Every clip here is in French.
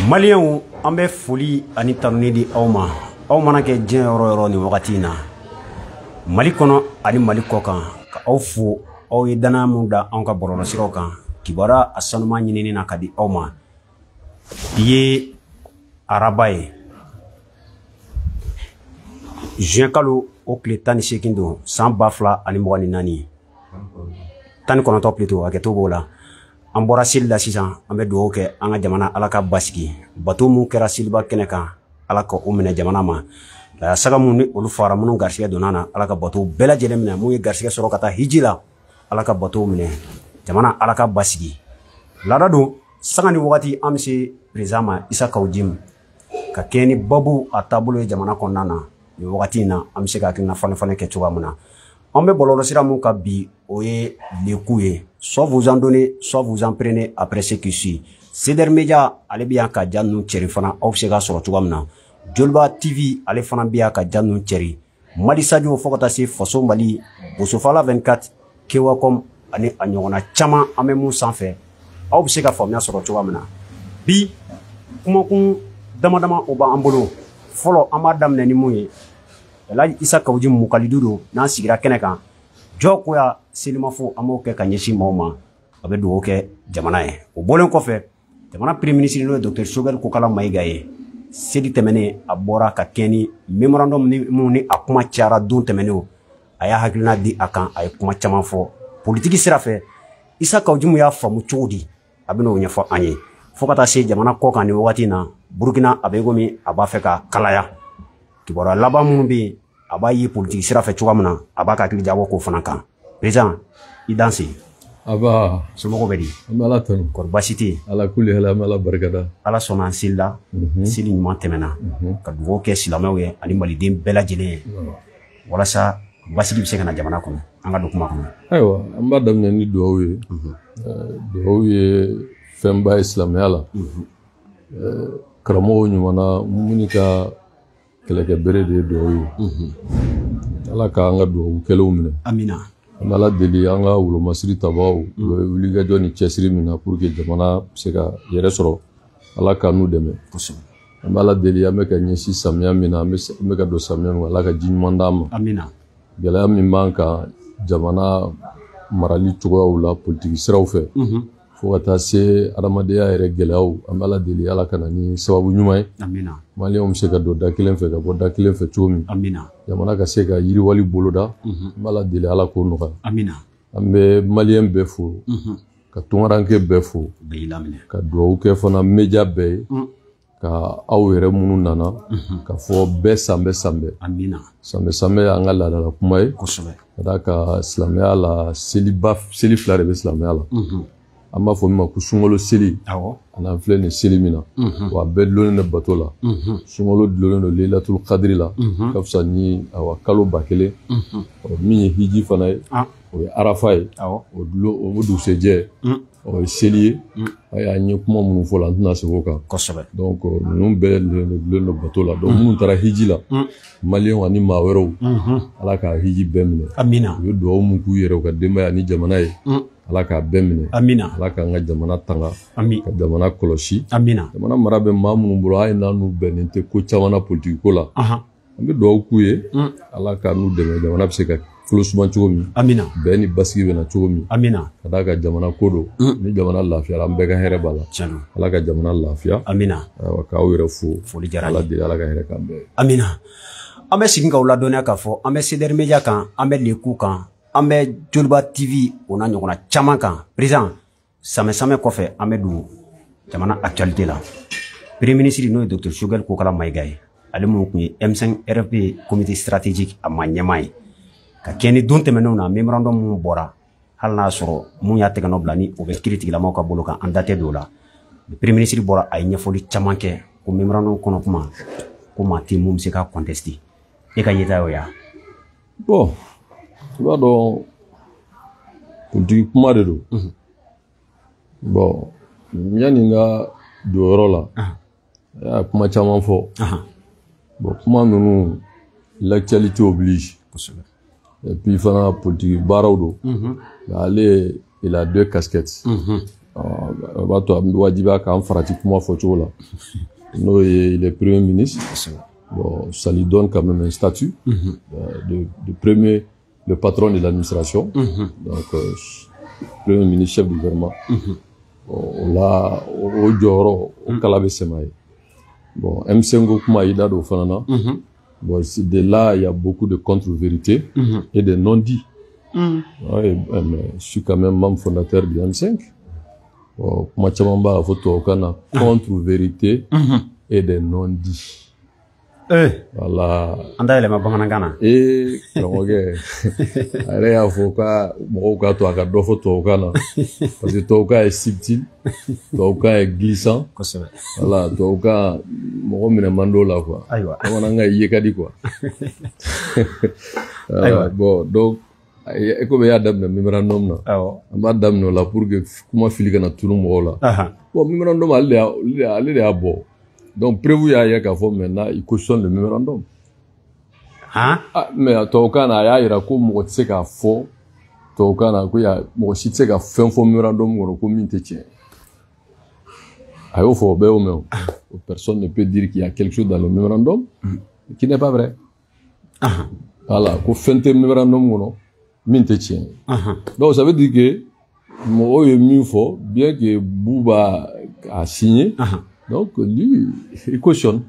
Maliens an bɛ foli ani tanuni di aw ma. Aw mana kɛ diɲɛ yɔrɔ yɔrɔ ni wagati in na. Mali kɔnɔ ani Mali kɔ kan ka aw fo. Aw ye danaya mun da anw ka bɔlɔlɔsiraw kan. Kibaruya a sanuma ɲinini na ka di aw ma. Bi ye araba ye. Juin kalo o tile 18 don san 2024. 19 plutôt hakɛto b'o la. An bɔra seli la sisan an bɛ dugawu kɛ an ka jamana Ala ka basigi. Bato mun kɛra seliba kɛnɛ kan Ala ka o minɛ jamana ma. La saga mun ni olu fara minnu garisɛgɛ donna na Ala ka bato bɛɛ lajɛlen minɛ. Mun ye garisɛgɛ sɔrɔ ka taa hiji la Ala ka bato minɛ jamana Ala ka basigi. Laada don sanga ni wagati an bɛ se président ma Isa Kawujim ka kɛ ni babu a taabolo ye jamana kɔnɔna na. Ni wagati in na an bɛ se ka hakilina falen kɛ cogoya min na. An bɛ bɔlɔlɔsira mun kan bi o ye le coup ye. Soit vous en donnez, soit vous en prenez après ce qui suit. Seder Media ale bɛ yan ka ja ninnu cɛri fana aw bɛ se ka sɔrɔ cogoya min na. Joliba TV ale fana bɛ yan ka ja ninnu cɛri. Madi Sadio fo ka taa se Faso Mali, Bosofala 24, Kewacom ani a ɲɔgɔnna caman an bɛ mun sanfɛ. Aw bɛ se ka faamuya sɔrɔ cogoya min na. Bi kumakun dama dama o b'an bolo. Fɔlɔ an b'a daminɛ ni mun ye. Elhaji Isa Kawujim Mukalidu don n'an sigira kɛnɛ kan. Jɔkoya selimafo an b'o kɛ ka ɲɛsin maaw ma. A bɛ dugawu kɛ jamana ye. O bɔlen kɔfɛ jamana premier ministre n'o ye Dr Choguel Kokala Mayiga ye. Seli tɛmɛnen a bɔra ka kɛ ni memorandum mun ni a kuma cayara don tɛmɛnen a y'a hakilina di a kan a ye kuma caman fɔ. Politiki sira fɛ Isa Kawujim y'a faamu cogo di a bɛ n'o ɲɛfɔ an ye. Fo ka taa se jamana kɔ kan ni wagati in na Burkina a bɛ komi a b'a fɛ ka kalaya. Kibaruya laban minnu bɛ yen a b'a ye politiki sira fɛ cogoya min na a b'a ka hakili jabɔ k'o fana kan. Président i danse. Aba somɔgɔw bɛ di? An bɛ Ala tanu. Kɔri baasi tɛ yen? Ala kuli hɛrɛ, an bɛ Ala barikada. Ala sɔnna an seli la. Seli ɲuman tɛmɛna. Ka dugawu kɛ silamɛw ye ani maliden bɛɛ lajɛlen ye. Walasa basigi bɛ se ka na jamana kɔnɔ. An ka don kuma kɔnɔ. Ayiwa an b'a daminɛ ni dugawu ye. Dugawu ye fɛnba ye silamɛya la. Karamɔgɔw ɲumanna minnu ka kɛlɛkɛbere de ye dugawu ye. Ala k'an ka dugawu kɛlenw minɛ. Amina. An bɛ Ala deli an ka wolomasiri tabaaw u bɛ wulikajɔ ni cɛsiri min na pour que jamana bɛ se ka yɛrɛ sɔrɔ Ala ka n'u dɛmɛ. An bɛ Ala deli an bɛ ka ɲɛsin samiya min na an bɛ ka don samiya min na Ala ka ji ɲuman d'an ma. Amina. Gɛlɛya min b'an kan jamana marali cogoyaw la politiki siraw fɛ fo ka taa se adamadenya yɛrɛ gɛlɛyaw an bɛ Ala deli Ala ka na ni sababu ɲuman ye. Amina. Maliyɛnw bɛ se ka don da kelen fɛ ka bɔ da kelen fɛ cogo min. Amina. Jamana ka se ka yiriwali boloda. An bɛ Ala deli Ala k'o nɔgɔya. Amina. An bɛ maliyɛn bɛɛ fo ka tunkaranke bɛɛ fo ka dugawu kɛ fana media bɛɛ ye ka aw yɛrɛ minnu nana ka fɔ bɛɛ sanbɛ. Amina. Sanbɛ an ka laadala kuma ye. Kosɛbɛ. Ka d'a kan silamɛya la seli fila de bɛ silamɛya la. An b'a fɔ min ma ko sunkalo seli an'an filɛ nin seli min na wa bɛɛ dulonnen don bato la sunkalo dulonnen don Leilatul Qadri la ka fisa ni kalo 1000 min ye hiji fana ye o ye arafa ye o dugusɛjɛ o ye seli ye an ye kuma minnu fɔ la an tɛna segin o kan kosɛbɛ donc ninnu bɛɛ dulonnen don bato la donc minnu taara hiji la maliyɛnw ani maa wɛrɛw Ala ka hiji bɛɛ minɛ amina u ye dugawu min k'u yɛrɛ u ka denbaya ni jamana ye Ala k'a bɛɛ minɛ. Amina. Ala k'an ka jamana tanga. Ami. Ka jamana kɔlɔsi. Amina. Jamana mara bɛ maa minnu bolo hali n'an bɛnnen tɛ ko caman na politiki ko la. An bɛ dugawu k'u ye. Ala k'a n'u dɛmɛ jamana bɛ se ka folo suma cogo min. Amina. Bɛɛ ni basigi bɛ na cogo min. Amina. Ka d'a kan jamana ko don. Ni jamana lafiyara an bɛɛ ka hɛrɛ b'a la. Tiɲɛ. Ala ka jamana lafiya. Amina. Ayiwa k'aw yɛrɛ fo. Foli diyara an ye. Ala deli Ala ka hɛrɛ k'an bɛɛ ye. Amina. An bɛ segin k'aw ladɔnniya k'a fɔ an bɛ Seder Media kan an bɛ le coup kan. An bɛ Joliba TV o n'a ɲɔgɔnna caman kan. Président samɛ kɔfɛ an bɛ don jamana actualité la. Premier ministre n'o ye Dr Choguel Kokala Mayiga ye. Ale mun tun ye M5 RP comité stratégique a ma ɲɛmaa ye. Ka kɛ ni don tɛmɛnenw na memorandum mun bɔra hali n'a sɔrɔ mun y'a tɛgɛ nɔ bila ni o bɛ kiiri tigilamaw ka bolo kan an da tɛ don o la. Premier ministre bɔra a ye ɲɛfɔli caman kɛ ko memorandum kɔnɔ kuma ko maa tɛ mun bɛ se ka contester. E ka yeta y'o ya? Bon. I b'a dɔn politiki kuma de don bon yanni n ka don yɔrɔ la a y'a kuma caman fɔ bon kuma ninnu l'actualité oblige et puis fana politiki baaraw don mais ale il a deux casquettes il est premier ministre. Bon, ça lui donne quand même un statut de premier, le patron de l'administration. Donc, premier ministre, chef du gouvernement. On l'a au Dioro, au Kalabé Semaï. Bon, M5 Kuma Ida do Fanana. Bon, de là, il y a beaucoup de contre-vérités et de non-dits. Ouais, mais je suis quand même membre fondateur du M5. Bon, Kuma Chamamba, photo au Kana, contre-vérité et des non-dits. Voilà. Anda ele mabanganangana. Kamoge. Ale avocat, moka to aka dofo to kana. Parce que toka est subtil, toka est glissant. Voilà, toka mo mina mando là quoi. Aywa. Kamananga yekadi quoi. Bon, donc eko be adam na memorandum na. Awo. Madame no la pour que kuma fili kana tunu mo la. Bon, memorandum ale a bon. Donc, prévu à maintenant, il cautionne le mémorandum. Hein? Ah, mais Tokana, il y a comme moi, tu sais qu'à fond, Tokana, il y a moi, si tu sais qu'à faire un mémorandum, on a commis tes tiens. Alors, faut bien, personne ne peut dire qu'il y a quelque chose dans le mémorandum qui n'est pas vrai. Voilà, qu'on fait un mémorandum, on a mis tes tiens. Donc, ça veut dire que, moi, il est mieux fort, bien que Bouba a signé. Donc, lui, il cautionne.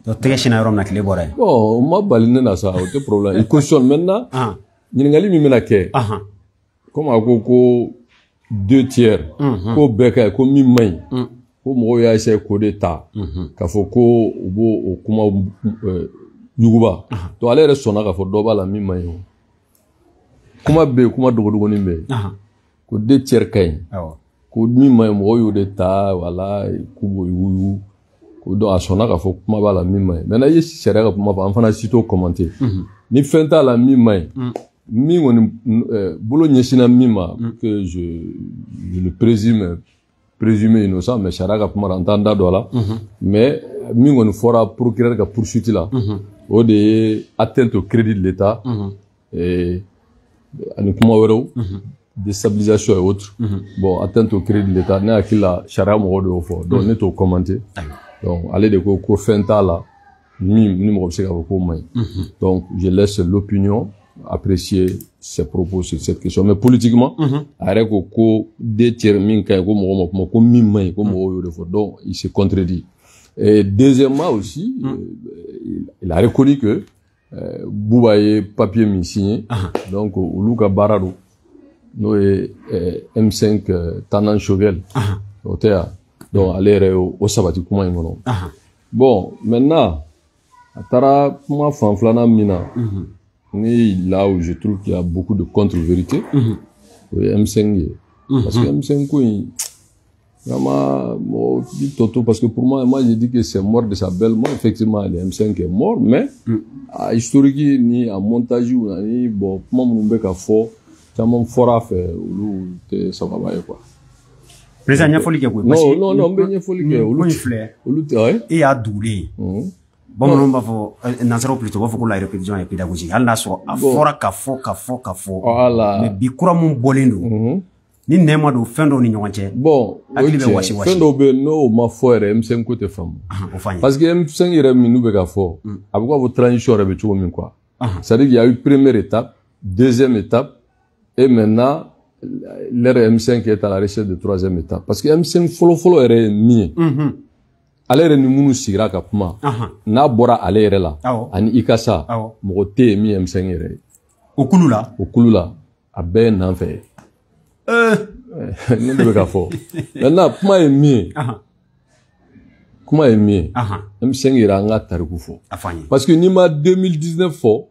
Donc, bon, on m'a balayé dans ça, aucun problème. Il cautionne maintenant. Il y a un comme à Coco, 2 tiers, ko beka, ko mi main, ko mo ya essayer ko d'État, ka fo ko o kuma yuguba. To ale resona ka fo doba la mi main. Kuma be, kuma dogo ni be. Ko 2 tiers kay. Ko mi main mo yo d'État, voilà, kubo yugu. Ko do asona ka fo kuma ba la mi main. Maintenant yi sere ka kuma ba fana sito commenter. Ni fenta la mi main. Mi on bolo nyesina mima que je le présumé innocent mais charaka pour m'entendre là mais mi on fera procureur ka poursuite là au de atteinte au crédit de l'État et ani kuma wero déstabilisation et autres bon atteinte au crédit de l'État na akila charaka mo do fo donc ne to commenter donc aller de ko fenta là mi mo se ka ko mai donc je laisse l'opinion apprécier ses propos sur cette question. Mais politiquement, avec ko détermine ko mi donc il se contredit. Et deuxièmement aussi, il a reconnu que Bouba est papier mi signé. Donc Luka Barado, no M5 Tanan Chogel, donc aller au sabati comment il bon, maintenant, atara kuma fanflana mina. Ni là où je trouve qu'il y a beaucoup de contre-vérités, oui, M5. Parce que M5, vraiment, parce que pour moi, je dis que c'est mort de sa belle mort. Effectivement, le M5 est mort, mais, à historique, ni à montage, ni, bon, comment on peut faire, ça m'a fort à faire, ou, ça va pas, quoi. Président, il y a folie qui est quoi? Non, il y a folie qui est quoi? Et à douler. Bon, b'a fɔ nansaraw plutôt b'a fɔ ko la répétition est pédagogique hali n'a sɔrɔ a fɔra ka fɔ mais bi kura mun bɔlen don ni nɛɛma don fɛn dɔw ni ɲɔgɔn cɛ bon hakili bɛ wasi fɛn dɔw bɛ n'o ma fɔ yɛrɛ M5 ko tɛ faamu parce que M5 yɛrɛ min n'u bɛ ka fɔ a bɛ fɔ transition yɛrɛ bɛ cogo min quoi c'est-à-dire qu'il y a eu première étape deuxième étape et maintenant l'ère M5 est à la recherche de troisième étape parce que M5 fɔlɔ yɛrɛ ye min ye ale yɛrɛ ni minnu sigira ka kuma n'a bɔra ale yɛrɛ la ani Ikasa mɔgɔ tɛ yen min ye M5 yɛrɛ ye o kulu la a bɛɛ ye nan fɛ ne de bɛ ka fɔ maintenant kuma ye min ye M5 yɛrɛ an ka tariku fɔ parce que n'i ma 2019 fɔ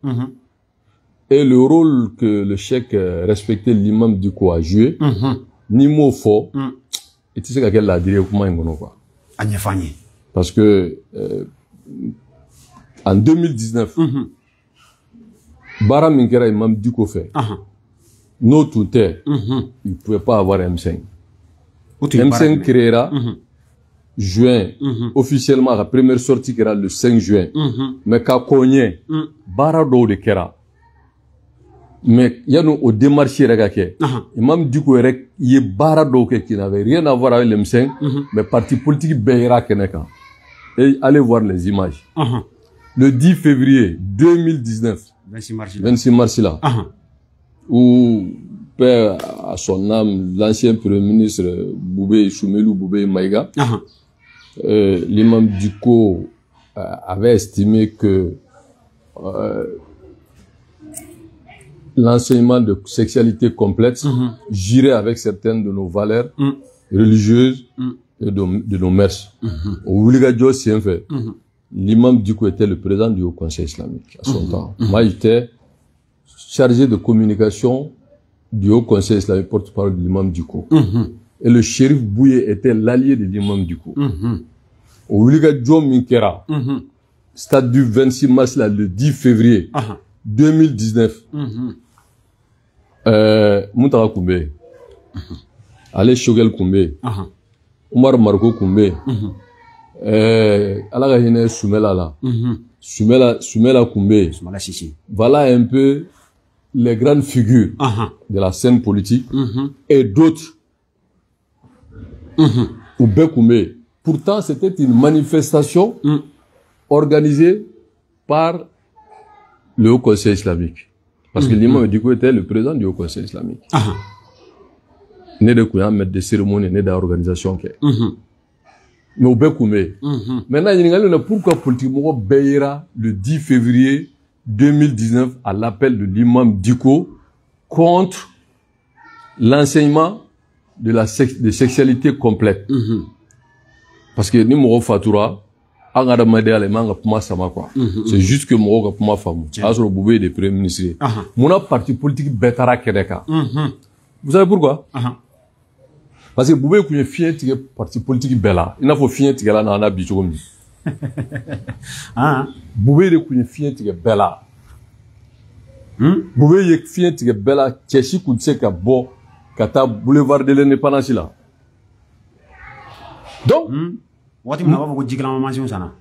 et le rôle que le cheikh respecté l'imam Diko a joué n'i m'o fɔ i tɛ se ka kɛ ladiri ye kuma in kɔnɔ quoi a ɲɛfɔ an ye. Parce que en 2019, Bara Minkera Imam Diko fait. Nos tuteurs, ils ne pouvaient pas avoir M5. M5 créera juin, officiellement la première sortie qui era le 5 juin. Mais quand Kogne, Bara do de Kera. Mais il y a au démarché Imam Diko il y a barado qui n'avait rien à voir avec les M5, mais parti politique Beira Keneka. Et allez voir les images. Le 10 février 2019, 26 mars là, où père à son âme, l'ancien premier ministre Boubé Soumelou Boubé Maïga, l'imam Diko avait estimé que l'enseignement de sexualité complète girait avec certaines de nos valeurs religieuses et de nos mœurs. Au Ouligadjo, c'est un fait. L'imam Diko était le président du Haut Conseil islamique à son temps. Moi, j'étais chargé de communication du Haut Conseil islamique, porte-parole de l'imam Diko. Et le shérif Bouye était l'allié de l'imam Diko. Au Ouligadjo Minkera, stade du 26 mars, là, le 10 février 2019, Moutara Koumbe, Ale Shogel Koumbe, Omar Marco Koumbe, Alaga Hine Soumela là, Soumela Koumbe. Voilà un peu les grandes figures de la scène politique et d'autres. Oubé Koumbe. Pourtant, c'était une manifestation organisée par le Haut Conseil islamique. Parce que l'imam Diko était le président du Haut Conseil islamique. Né de Kouyan, maître de cérémonie, né d'organisation. Mais au Bekoumé. Maintenant, il y a pourquoi politique Beira le 10 février 2019 à l'appel de l'imam Diko contre l'enseignement de la sexualité complète. Parce que ni Moro Fatoura, c'est juste que Moro Kapuma Famou. Asro Boubé des premiers ministres. Mon parti politique Betara Kedeka. Vous savez pourquoi? Parce que Boubé est une fille qui est parti politique bella. Il n'a pas fini qui est là dans la bichom. Boubé est une fille qui est bella. Boubé est une fille qui est bella. Tchechi Koutse Kabo, Kata boulevard de l'indépendance là. Donc,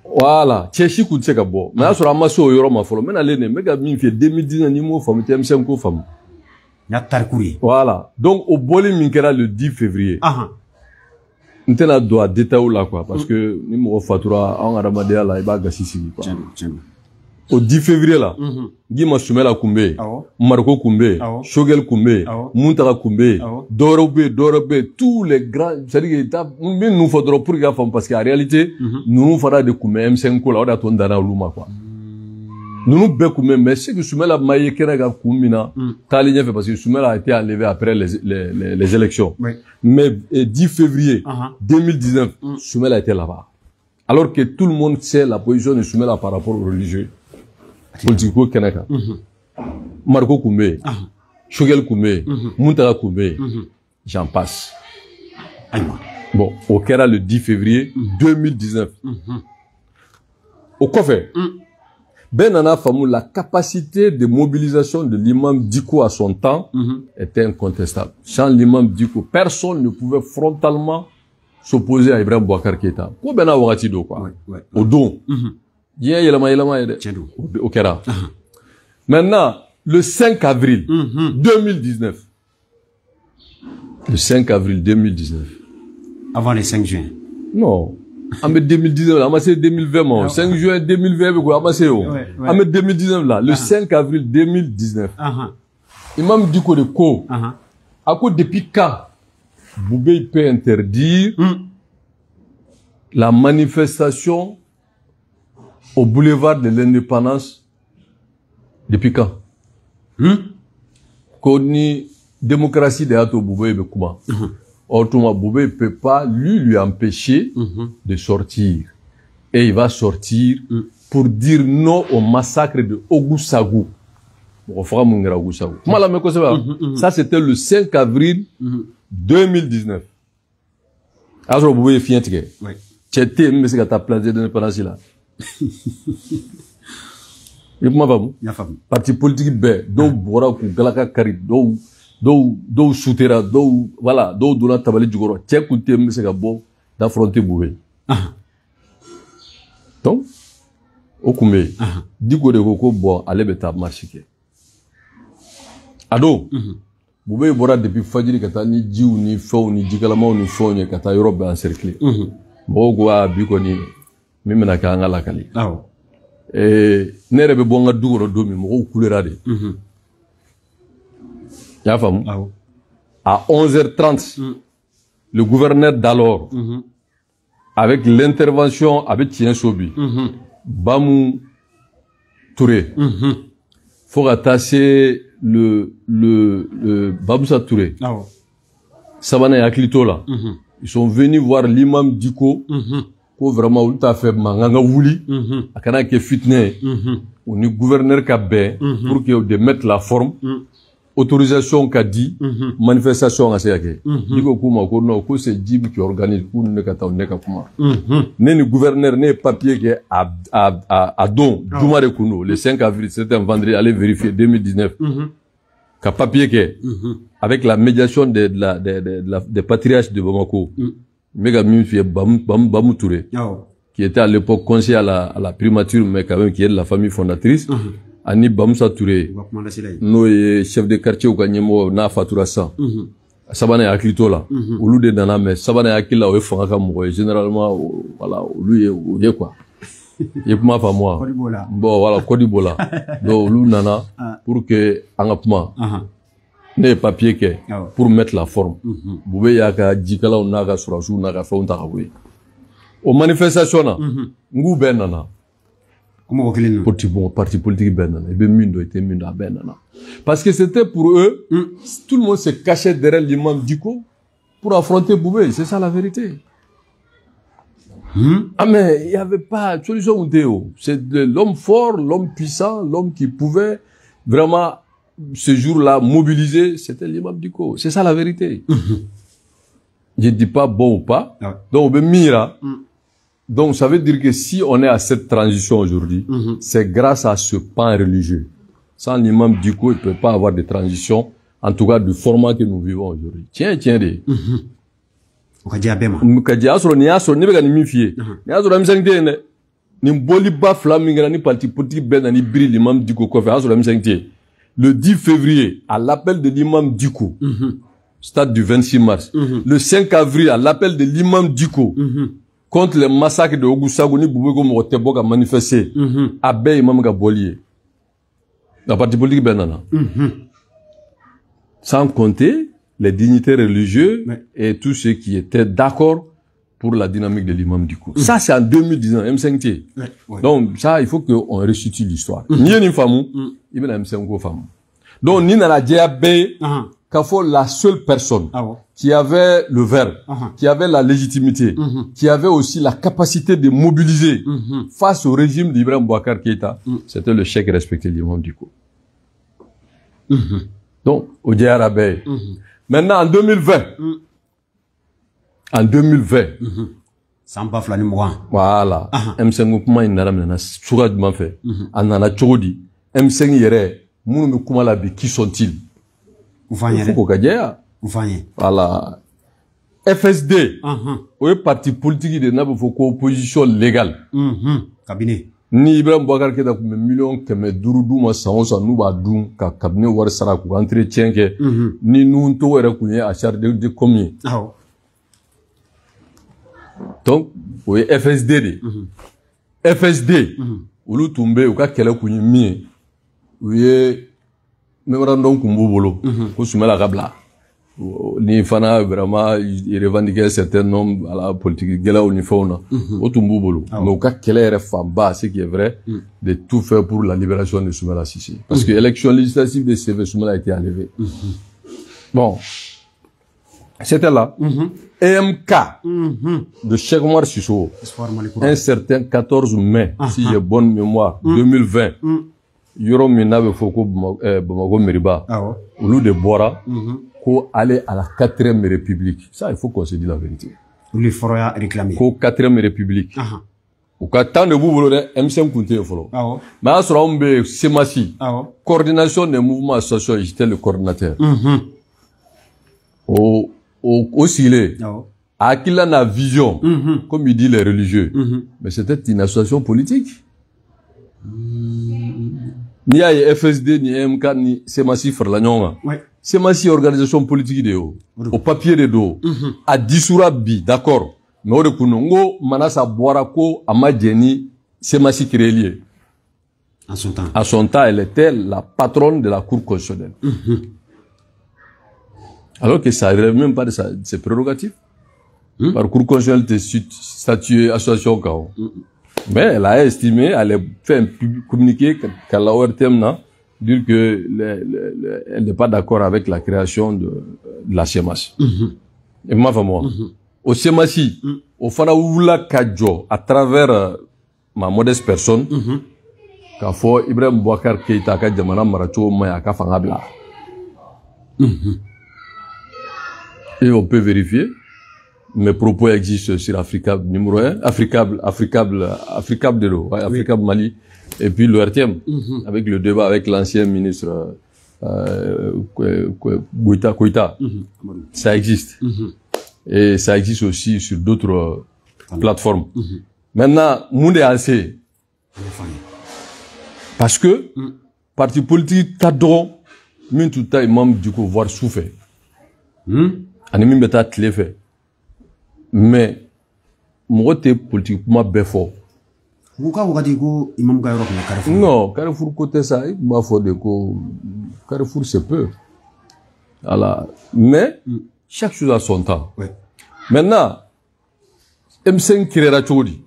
voilà, Tchechi Koutse Kabo. Mais là, sur la masse au Yoro Mafolo, mais l'année, mais gars, mi fait 2010 ans, ni mo femme, TM5 ko femme. Voilà. Donc, au Bolé Minkera le 10 février. Nous avons droit détailler là, quoi. Parce que, nous avons fait en Aramadea là, il va gâcher ici, quoi. Au 10 février là, Guima Soumela Koumbe, Marco Koumbe, Shogel Koumbe, Muntara Koumbe, Dorobe, tous les grands, c'est-à-dire que nous faudra pour les femmes, parce qu'en réalité, nous faudra de Koumbe, M5 là, on a ton dana Luma, quoi. Nous Koumbe, mais c'est que Soumela Maïe Kenega Koumina, Taligné fait parce que Soumela a été enlevé après les élections. Mais 10 février 2019, Soumela était là-bas. Alors que tout le monde sait la position de Soumela par rapport aux religieux. Politico Keneka. Marco Koumbe, Shogel Koumbe, Muntara Koumbe, j'en passe. Bon, au Kera le 10 février 2019. Au Kofé, Benana Famou, la capacité de mobilisation de l'imam Diko à son temps était incontestable. Sans l'imam Diko, personne ne pouvait frontalement s'opposer à Ibrahim Boubacar Keïta. Ko Bena Wagati do quoi. Au don. Au Kera. Maintenant, le 5 avril 2019. Le 5 avril 2019. Avant les 5 juin. Non. En 2019, là, c'est 2020, 5 juin 2020, en 2019, là, le 5 avril 2019. Imam Diko de Ko. À quoi depuis quand Boubé peut interdire la manifestation au boulevard de l'indépendance depuis quand? Koni démocratie de Ato Boubé Bekuma. Autrement, Boubé ne peut pas lui empêcher de sortir. Et il va sortir pour dire non au massacre de Ogusagou. Ça, c'était le 5 avril 2019. Alors, Boubé est fini. Tu étais, mais c'est que tu as placé d'indépendance là. Parti politique B, do bora ku galaka kari, do soutera, voilà, do dona tabali jugoro, tchè kunte mse ka bo d'affronter Boubé. Donc, au Koumé, Diko de Koko bo ale beta marché. Ado. Boubé bora depuis fajiri kata ni jiw ni fo ni jikalamaw ni fo ni kata Europe encerclé. Mogo a biko ni mimena ka ngala kali. Nere be bonga dugoro domi mo coulera de. Ya famu. À 11h30 le gouverneur d'alors avec l'intervention avec Tien Sobi Bamou Touré faut attacher le Baboussa Touré Sabana et Aklito là ils sont venus voir l'imam Diko pour vraiment tout à fait manganga wuli akana ke fitne on est gouverneur Kabé pour que de mettre la forme autorisation qu'a dit manifestation à Séyake Diko kuma ko no ko c'est Djib qui organise pour ne kata ne ka kuma ne gouverneur ne papier que à don Doumare Kouno le 5 avril c'était un vendredi allez vérifier 2019 qu'a papier que avec la médiation des patriarches de Bamako Mega Mimfie Bamou Touré qui était à l'époque conseiller à la primature mais quand même qui est de la famille fondatrice Ani Bamoussa Touré no chef de quartier au Kanyemo na fatura sa Sabana Aklito là olu de dana mais Sabana Akila o fanga ka mo généralement voilà lui est quoi et pour moi bon voilà Kodibola donc olu nana pour que angapma ne papier que pour mettre la forme boubé yaka jikala on naga surasu naga fa on ta oui aux manifestations là ngou ben nana parti politique benana et Mindo était Mindo benana parce que c'était pour eux tout le monde se cachait derrière l'imam Diko pour affronter Boubé, c'est ça la vérité. Ah mais il y avait pas de solution Déo, c'est l'homme fort, l'homme puissant, l'homme qui pouvait vraiment ce jour-là mobiliser, c'était l'imam Diko, c'est ça la vérité. Je dis pas bon ou pas. Donc Mira Donc, ça veut dire que si on est à cette transition aujourd'hui, c'est grâce à ce pan religieux. Sans l'imam Diko, il ne peut pas avoir de transition, en tout cas du format que nous vivons aujourd'hui. Tiens, de. Le 10 février, à l'appel de l'imam Diko, stade du 26 mars, le 5 avril, à l'appel de l'imam Diko, contre le massacre de Ogusagoni Boubego Motebok a manifesté à Bay Mamga Bolier. La partie politique Benana. Sans compter les dignitaires religieux et tous ceux qui étaient d'accord pour la dynamique de l'imam du coup. Ça, c'est en 2019, M5T. Donc, ça, il faut qu'on restitue l'histoire. Ni une femme, il y a M5 femme. Donc, ni dans la DAB, la seule personne qui avait le verbe, qui avait la légitimité, qui avait aussi la capacité de mobiliser face au régime d'Ibrahim Boubacar Keïta, c'était le chèque respecté de l'imam du coup. Donc, au Diarabé. Maintenant, en 2020, Samba Flani Mouan. Voilà. M5 kuma inara mena suga dman fait. Anana chodi. M5 yere, munu kuma la bi, qui sont-ils? Voilà. FSD. Oui, parti politique de n'a pas opposition légale. Cabinet. Ni Ibrahim Boubacar Keïta kume million keme durudu ma sansa nuba dun ka cabinet war sara ku entretien ke ni nun to wera kunye à charge de combien. Donc, oui, FSD de. FSD. Olu tumbe ou ka kele kunye mi. Oui, memorandum kumbobolo. Ko sumela kabla. Ni fana vraiment il revendiquait un certain nombre à la politique gela ou ni fauna au tumbubolo mais au cas quelle est famba ce qui est vrai de tout faire pour la libération de Soumela Cissé parce que l'élection législative de CV Soumela a été enlevée. Bon, c'était là EMK de Cheikh Oumar Sissoko un certain 14 mai si j'ai bonne mémoire 2020 Yoro Minabe Foko Bamako Meriba au lieu de Bora pour aller à la 4e République. Ça, il faut qu'on se dise la vérité. Les forêts réclamés. Pour 4e République. Au cas tant de vous M5 Kounté follow. Mais à ce moment-là, c'est Massi. Coordination des mouvements associés, j'étais le coordinateur. Au Silé. À qui là la vision, comme il dit les religieux. Mais c'était une association politique. Ni a FSD, ni MK, ni Semasi Ferlagnon. Semasi organisation politique de haut. Au papier de dos. A Dissoura Bi, d'accord. Mais au Kunongo, Manasa Boarako, Amadjeni, Semasi Kirelier. À son temps. À son temps, elle était la patronne de la Cour constitutionnelle. Alors que ça ne relève même pas de ses prérogatives. Par Cour constitutionnelle, de statuer association KO. Mais elle a estimé, elle a fait un communiqué qu'à la ORTM, dire que elle n'est pas d'accord avec la création de la CEMAS. Et moi, au CEMASI, au Fanaoula Kadjo, à travers ma modeste personne, qu'a fait Ibrahim Bouakar Keïta, qu'a Djamana Maracho, Maya, qu'a Fangabla. Et on peut vérifier. Mes propos existent sur Africable numéro 1, Africable de l'eau, Africable Mali, et puis l'ORTM, avec le débat avec l'ancien ministre Koïta. Ça existe. Et ça existe aussi sur d'autres plateformes. Maintenant, Moundé assez. Parce que, parti politique, cadron, min tout ta imam du coup voir souffert. Animi beta tlefe. Mais, moi, t'es politiquement bien fort. Non, Carrefour côté ça, il m'a fait de quoi. Carrefour, c'est peu. Voilà. Mais, chaque chose a son temps. Maintenant, M5 créera Chodi.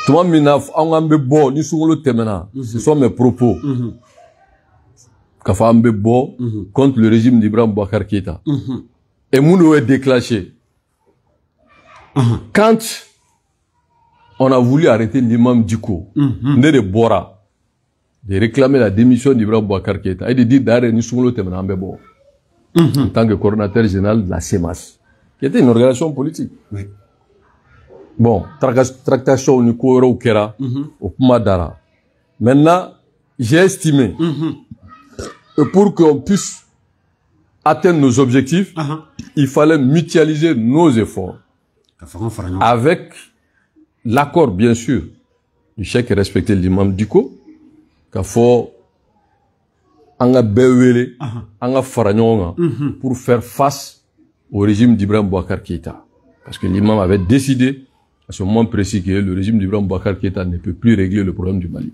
Toi, Minaf, on a bon, ni sur le thème, ce sont mes propos. Kafa Ambe Bo contre le régime d'Ibrahim Bouakar Keïta. Et Mounou est déclenché. Quand on a voulu arrêter l'imam Diko, né de Bora, de réclamer la démission d'Ibrahim Bouakar Keïta et de dire d'arrêter Nissoumolo Temenambe Bo, en tant que coordinateur général de la CEMAS, qui était une organisation politique. Bon, tractation au Nikoro ou Kera, au Kumadara. Maintenant, j'ai estimé que pour qu'on puisse atteindre nos objectifs, il fallait mutualiser nos efforts avec l'accord, bien sûr, du chef et respecter l'imam Diko, qu'il faut anga bewele, anga faranyonga, pour faire face au régime d'Ibrahim Bouakar Keïta. Parce que l'imam avait décidé, à ce moment précis, que le régime d'Ibrahim Bouakar Keïta ne peut plus régler le problème du Mali.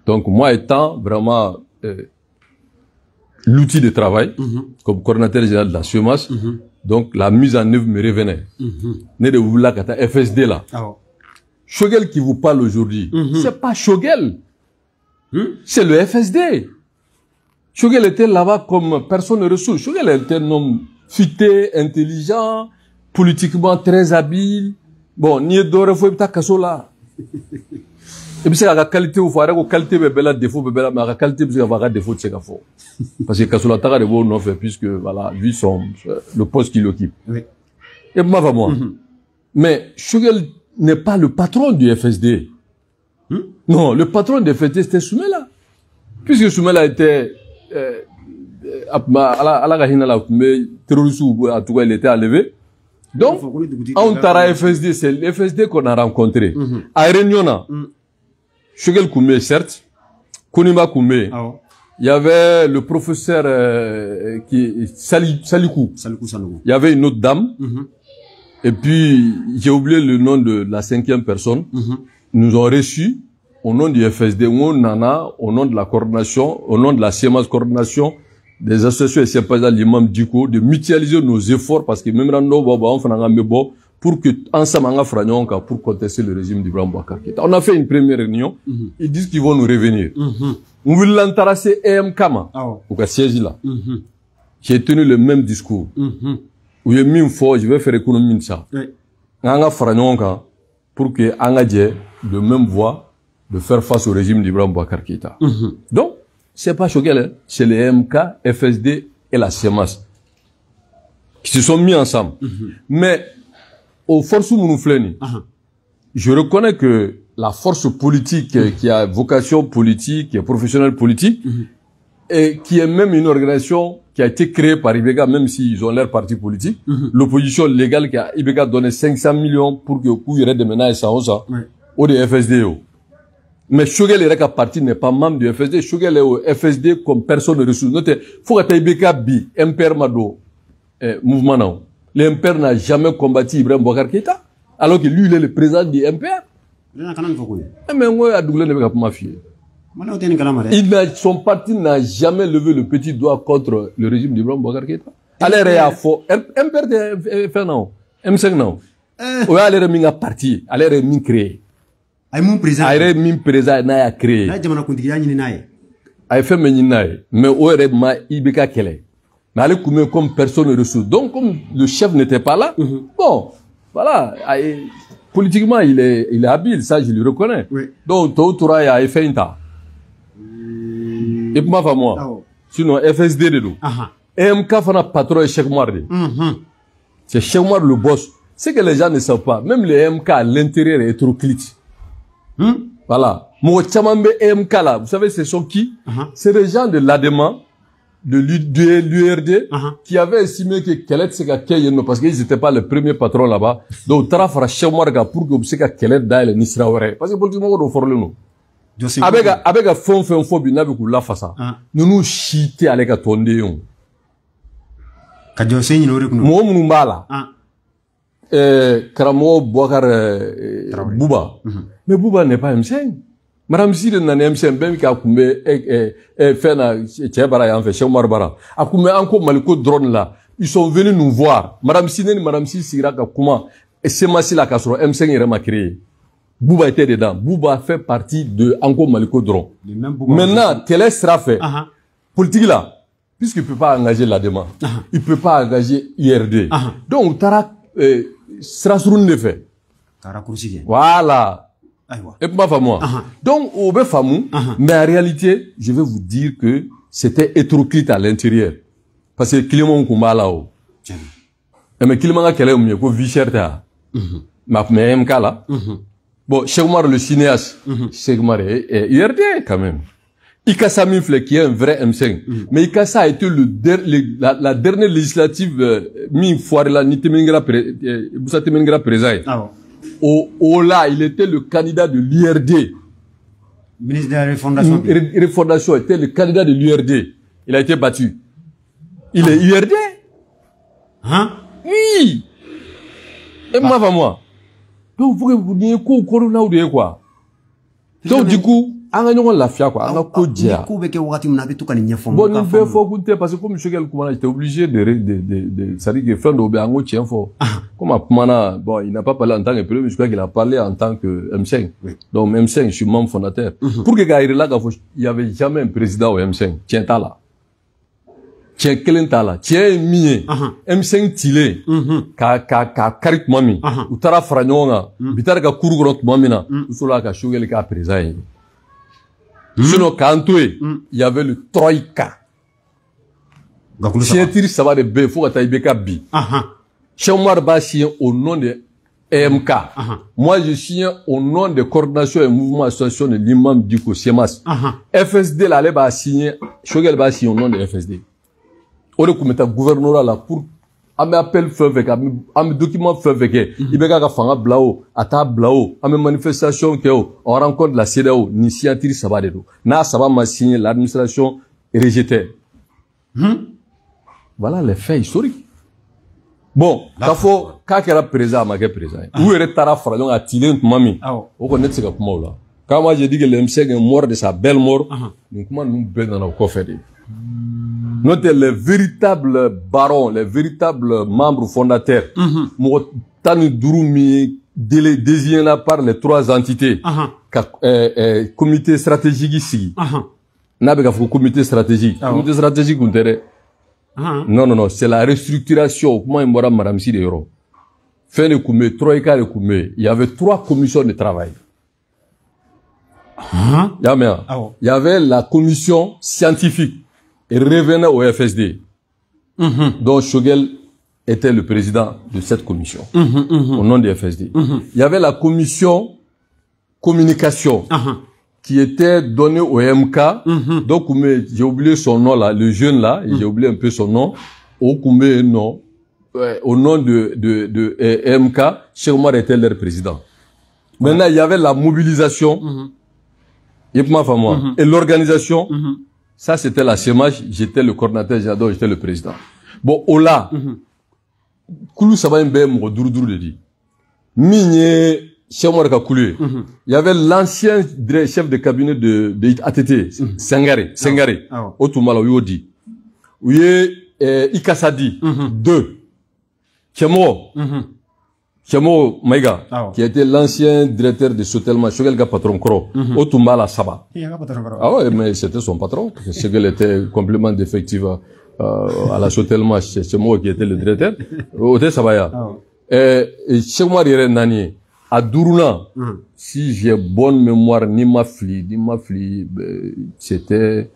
Donc, moi étant vraiment l'outil de travail, comme coordinateur général de la CEMAS, donc la mise en œuvre me revenait. Né de vous là, FSD là. Shogel qui vous parle aujourd'hui, c'est pas Shogel. C'est le FSD. Shogel était là-bas comme personne de ressource. Shogel était un homme futé, intelligent, politiquement très habile. Bon, ni d'or faut être kasola. Et puis c'est la qualité ou faut la qualité bébé défaut bébé mais la qualité c'est la défaut de ce qu'il faut. Parce que kasola tara de bon non fait puisque voilà vu son le poste qu'il occupe. Et moi. Mais Shogel n'est pas le patron du FSD. Non, le patron du FSD c'était Soumela. Puisque Soumela était à la gahina là mais terroriste en tout cas il était enlevé. Donc, on tara FSD, c'est le FSD qu'on a rencontré. À Réunion, Shogel Koumé, certes, Konima Koumé, il y avait le professeur Salikou. Il y avait une autre dame, et puis j'ai oublié le nom de la 5e personne. Nous ont reçus au nom du FSD, au nom de la coordination, au nom de la CEMAS coordination, des associations et sympathisants de l'imam Diko, de mutualiser nos efforts parce que même pour que ensemble on a pour contester le régime d'Ibrahim Bouakar Keïta. On a fait une première réunion, ils disent qu'ils vont nous revenir. On veut l'entarasser Kama, au cas siège là. J'ai tenu le même discours. Où il y a mis une fois, je vais faire économie de ça. On a pour que on ait de même voix de faire face au régime d'Ibrahim Bouakar Keïta. Donc, c'est pas Shogel, c'est les MK, FSD et la CEMAS qui se sont mis ensemble. Mais aux forces Mounoufleni, je reconnais que la force politique qui a vocation politique, qui est professionnelle politique, et qui est même une organisation qui a été créée par Ibeka, même s'ils ont l'air parti politique, l'opposition légale qui a Ibeka donné 500 millions pour que il y ait des menaces à ça, au des FSD. Mais Choguel est ka parti n'est pas membre du FSD. Choguel est au FSD comme personne de ressources. Notez, faut que Taïbeka bi, MPR Mado, mouvement non. Le MPR n'a jamais combattu Ibrahim Boubacar Keïta. Alors que lui, il est le président du MPR. Mais moi, Adoulé n'est pas ma fille. Son parti n'a jamais levé le petit doigt contre le régime d'Ibrahim Boubacar Keïta. Allez, réafo. MPR fait non. M5 non. Oui, allez, minga parti. Allez, min créé. Allez, min président n'a créé. Allez, fait meninaï. Mais ouais, ma Ibeka Kele. Mais allez, comme personne ne ressource. Donc, comme le chef n'était pas là, bon, voilà. Politiquement, il est habile, ça, je le reconnais. Oui. Donc, Toura a fait un tas. Et pour moi, sinon, FSD de nous. EMK fana patron est Cheikh Oumar. C'est Cheikh Oumar le boss. C'est que les gens ne savent pas. Même les EMK à l'intérieur est hétéroclite. Voilà. Moi, Tchamambe EMK là, vous savez, ce sont qui? C'est les gens de l'ADEMA, de l'URD, qui avaient estimé que Kelet Seka Keyeno, parce qu'ils n'étaient pas le premier patron là-bas. Donc, Tarafara Cheikh Oumar pour que Seka Kelet d'aille le Nisra Were. Parce que politiquement, on faut le nom. Avec un fond, binabe la façon. Nous nous chiter avec un tondéon. Moi, mon bala. Karamo Boubacar Bouba. Mais Bouba n'est pas M5. Madame Sire n'a M5, même qui a coupé, fait na, Tchébara, en fait, Cheikh Oumar Bara. A coupé encore Maliko drone là. Ils sont venus nous voir. Madame Sire, Madame Sire, comment, et c'est Massi la casserole, M5 est vraiment créé. Bouba était dedans. Bouba fait partie de encore Maliko drone. Maintenant, quel est sera fait? Politique là. Puisqu'il ne peut pas engager la demande. Il ne peut pas engager IRD. Donc, Tara, Strasbourg ne fait. Voilà. Et pas fameux. Donc, on veut fameux. Mais en réalité, je vais vous dire que c'était hétéroclite à l'intérieur. Parce que Clément Koumba là-haut. Mais Clément a quel est mieux que Vichert. Mais MK là. Bon, Cheikh Oumar le cinéaste. Cheikh Oumar est IRD quand même. Ikassa Mifle qui est un vrai M5. Mais Ikassa a été la dernière législative mi-foire là, Boussa Temengra présent. Au là, il était le candidat de l'URD. Ministre de la Refondation. Refondation était le candidat de l'URD. Il a été battu. Il est URD. Oui. Et moi. Donc, vous dites quoi? Donc, du coup, anga nyongo lafia quoi, anga kodja. Ko beke wakati mna bitu kan nyefo. Bon, il fait fort goûter parce que comme monsieur Kelkoumana j'étais obligé de ça dit que friend obe ango tien fort. Comme Apmana, bon, il n'a pas parlé en tant que premier, mais je crois qu'il a parlé en tant que M5. Donc M5, je suis membre fondateur. Pour que Gaïre là, il y avait jamais un président au M5. Tiens là. Tiens Kelentala, tiens Mie, M5 Tilé, ka Karik Mami, ou Tara Franyonga, Bitarka Kourgrot Mamina, ou Sola ka Shogel ka président. Sinon, Kantoué, il y avait le Troïka. Tiens, ça va de B, faut que Taïbeka B. Cheikh Oumar Ba signe au nom de EMK. Moi, je signe au nom de Coordination et Mouvement Association de l'imam du Siemas. FSD, là, va signer, Shogel va signer au nom de FSD. On est comme un gouverneur là pour, à mes appels feu avec, à mes documents feu avec, il y a des fanga blao, à ta blao, à mes manifestations que on rencontre la CEDEAO, ni signature ça va de nous. Na ça va m'a signé l'administration rejetée. Voilà les faits historiques. Bon, kafo, kakera président, ma président. Où est Tara Fralon à Tilé, mami? On connaît ce que comme là. Quand moi j'ai dit que l'MC est mort de sa belle mort, donc comment nous bête dans nos coffres? Notez les véritables barons, les véritables membres fondateurs. Tani Douroumi, désigné là par les trois entités. Comité stratégique ici. N'a pas fait comité stratégique. Comité stratégique, non, c'est la restructuration. Comment il m'aura madame si de euros. Fin de Koumé, Troïka de Koumé. Il y avait 3 commissions de travail. Il y avait la commission scientifique. Et revenait au FSD. Donc Choguel était le président de cette commission. Au nom du FSD. Il y avait la commission communication qui était donnée au MK. Donc j'ai oublié son nom là, le jeune là, j'ai oublié un peu son nom. Au nom de MK, Cheikh Oumar était leur président. Maintenant il y avait la mobilisation. Et l'organisation, ça c'était la CEMAJ, j'étais le coordinateur général, j'étais le président. Bon, au là, Koulou Sabaïmbe Mourodourou de dit. Migné, il y avait l'ancien chef de cabinet de ATT, Sengare, Otumala Yodi. Oui, Ikassadi, 2. Chemo Maïga, qui était l'ancien directeur de Sotelma, Chogelga Patron Kro, Otumala Saba. Ah ouais, mais c'était son patron. Chogel était complètement d'effectif à la Sotelma, c'est moi qui était le directeur. Ote Sabaya. Et chez moi, Nani, à Dourouna, si j'ai bonne mémoire, ni ma fille, c'était,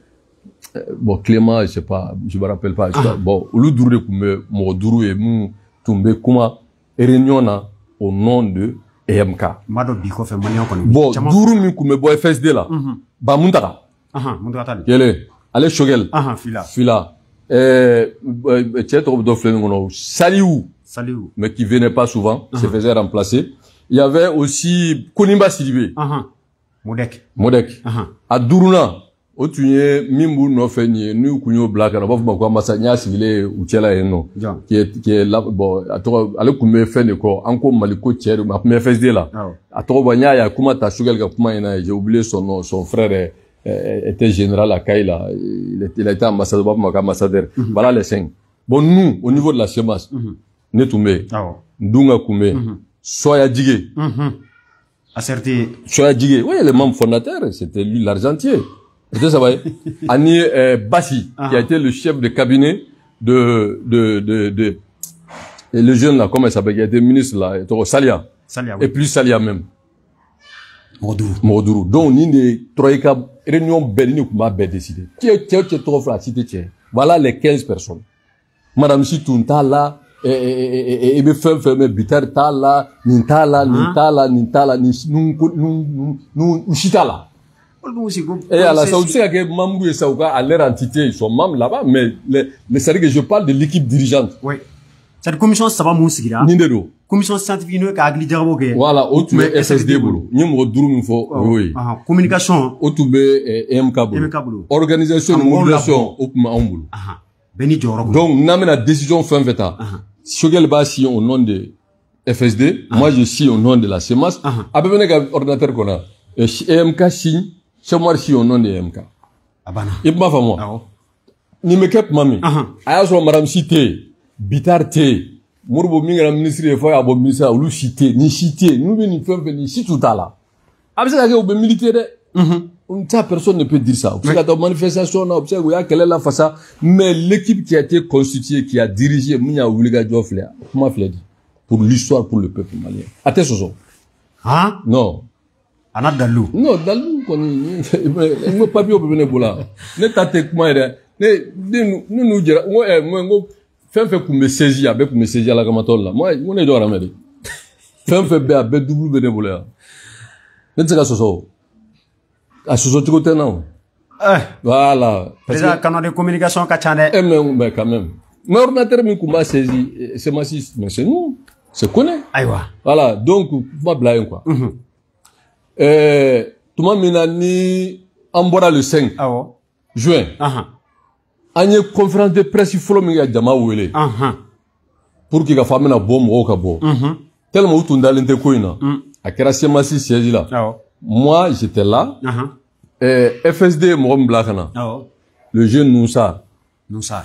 bon, Clément, je sais pas, je me rappelle pas, bon, le Dourou de mon Dourou et mon Toumbe Kuma, réunion au nom de EMK. Bon, Dourou mi kume bo FSD là. Ba Muntaka. Yele, allez Chogel. Fila. Tchétro Doflen, Saliou. Mais qui venait pas souvent, se faisait remplacer. Il y avait aussi Konimba Sidibé. Modek. À Dourouna, au tuye Mimbu no fenye, nous kunyo black, on va vous quoi Massagna civilé ou Tchela et non. Qui est là, bon, à toi, allez kume fene ko, encore Maliko Tchède, ma première FSD là. À toi, Banya, ya kuma ta Shugel Gapuma, j'ai oublié son nom, son frère était général à Kaila, il a été ambassadeur, ambassadeur. Voilà les 5. Bon, nous, au niveau de la CEMAS, Netumbe, Ndunga Kume, Soya Djigé. Soya Djigé, oui, le membre fondateur, c'était lui l'argentier. C'était ça, ouais. Ani Bassi, qui a été le chef de cabinet de et le jeune là, comment il s'appelle, qui a été ministre là, Salia. Et plus Salia même. Mordourou. Donc, ni des troïka, réunion belle, ni kuma belle décidé. Voilà les 15 personnes. Madame Situnta là, et me fait bitar ta là, nintala, nous chita là. Et à la Saoudite, que Mamou et Saouka, à leur entité, ils sont membres là-bas, mais c'est-à-dire que je parle de l'équipe dirigeante. Oui. Cette commission, ça va moussigira. Nindero. Commission scientifique, qui a agli diabogue. Voilà, autour SSD boulot. Nous, il faut, oui. Communication. Autour EMK boulot. Organisation, mobilisation, autour boulot. Donc, nous avons la décision fin feta. Shogel ba si au nom de FSD, moi je suis au nom de la CEMAS. Après, on a ordinateur qu'on a. EMK signe. C'est moi si au nom de MK. Abana. Et ma femme moi. Ni me kep mami. Aya so madame cité, bitarte, murbo minga ministre de fois abo ministre ou cité, ni cité, nous ni femme ni si tout à là. Après ça que au militaire ça personne ne peut dire ça. Vous savez la manifestation là, vous savez il y a quelle est la face mais l'équipe qui a été constituée qui a dirigé Mounia Ouliga Diofle, comment fait dit pour l'histoire pour le peuple malien. Attention. Hein? Non. Anat Dalou. Non, Dalou, ne pas bien au boula. Ne t'attends pas, nous dire, moi, fait pour me saisir, avec me saisir à la gamatole là. Moi, on est d'or à m'aider. Fait double bénévolat. Ne t'es pas soso. À soso, tu côté non. Voilà. Déjà, canal de communication, kachane. Mais quand même. Mais ordinateur, mi kumba saisi, c'est massif, mais c'est nous. C'est connaît. Aïwa. Voilà. Donc, pas blague, quoi. Tout le monde ni Ambora le 5 juin. On a conférence de presse il faut le jama wele. Pour qu'il y ait femme na bom au kabo. Tellement où tu n'as koina. À Kerassia Massi siège là. Moi j'étais là. FSD Morom Blakana. Le jeune Noussa.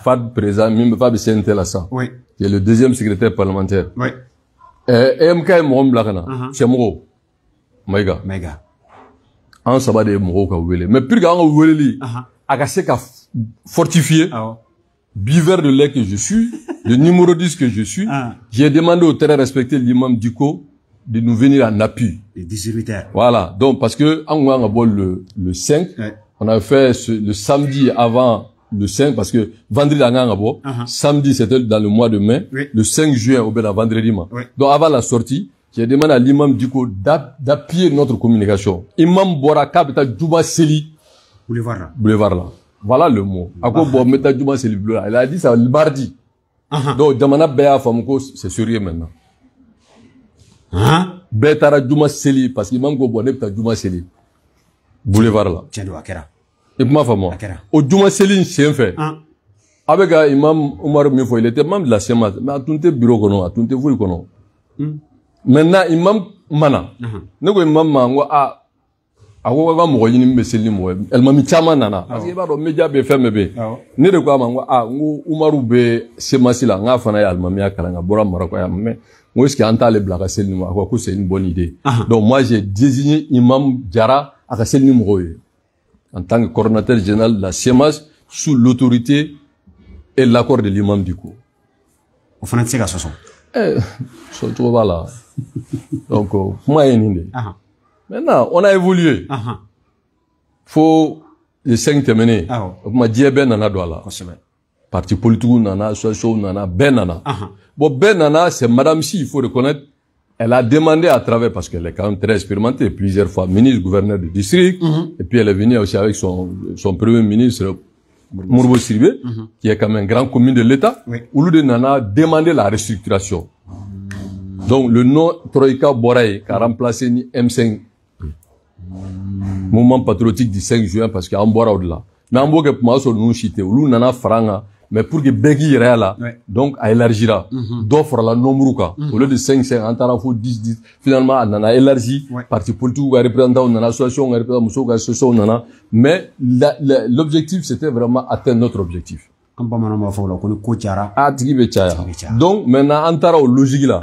Fad présent, même Fab CNT là ça. Oui. Qui est le deuxième secrétaire parlementaire. Oui. EMK Morom Blakana. C'est Moro. Maïga. En sabat de Moroka Wele. Mais plus qu'en Wele, Agase ka fortifié, buveur de lait que je suis, le numéro 10 que je suis, j'ai demandé au terrain respecté l'imam Diko de nous venir en appui. Les 18h. Voilà. Donc, parce que, le 5, on a fait le samedi avant le 5, parce que vendredi, samedi, c'était dans le mois de mai, le 5 juin, au ben vendredi, donc avant la sortie, j'ai demandé à l'imam Diko d'appuyer notre communication. Imam Boraka beta Djouba Seli. Boulevard là. Voilà le mot. À quoi bon meta Djouba Seli bleu là. Il a dit ça le mardi. Donc Damana Béa Famoko c'est sérieux maintenant. Betara Djouba Seli parce qu'imam Go Boné beta Djouba Seli. boulevard là. Tiens, a kɛra. Et kuma famo. Au juma selin sen fait. Avec imam Omar Mifo, il était membre de la SEMA, mais a tout bureau kono, a tout fouille kono. Maintenant imam mana. Nego imam mango a awo ga mo yini mbeseli mo el mami chama nana parce que ba do media be femme be ne de ko mango a ngo Umaru be SEMA sila nga fana ya almami akala nga bora marako ya mais moi est-ce qu'anta le blaga selni mo ko c'est une bonne idée. Donc moi j'ai désigné imam Diarra à selni mo en tant que coordinateur général de la SEMAS sous l'autorité et l'accord de l'imam du coup. Au fond, c'est ça. Surtout voilà. Donc, moi, maintenant, on a évolué. Faut les 5 terminer. On dit ben nana douala. Parti politique nana, association nana, ben nana. Bon, ben nana, c'est Madame Si, il faut reconnaître. Elle a demandé à travers, parce qu'elle est quand même très expérimentée, plusieurs fois ministre, gouverneur du district, et puis elle est venue aussi avec son premier ministre, Mourbo Siribé, qui est quand même un grand commune de l'État, où le Nana a demandé la restructuration. Donc, le nom Troïka Boraï, qui a remplacé ni M5, mouvement patriotique du 5 juin, parce qu'il y a un Bora au-delà. Mais en Boga, pour moi, sur nous, chité, où Nana Franga, mais pour que Begui là, donc, à élargira, d'offre la nombre, au lieu de 5, en faut 10, finalement, on a élargi, parti politique, on a représenté, on a association, on a représenté, on a association, on a, mais l'objectif, c'était vraiment atteindre notre objectif. Donc, maintenant, on a logique là.